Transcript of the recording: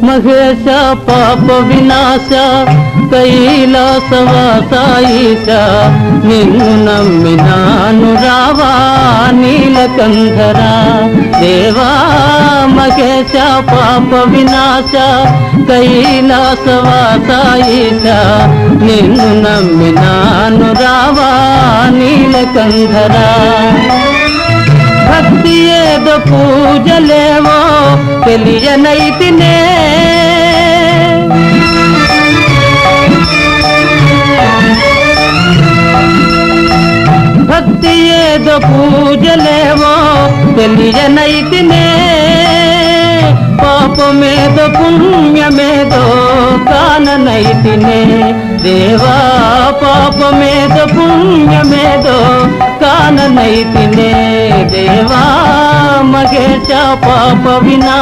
మహేశ పాప వినాశ కైలాసవాస ఈశ నిన్ను నమ్మినాను రావా నీలకంఠర దేవా మహేశ పాప వినాశ కైలాసవాస ఈశ నిన్ను నమ్మినాను రావా నీలకంఠర భక్తి ఏదో పూజలేవో తెలియనైతినే భక్తి ఏదో పూజలేవో తెలియనైతినే పాపమేదో పుణ్యమేదో కాననైతినే దేవా పాపమేదో పుణ్యమేదో కాననైతినే దేవా మహేశ పాప వినాశ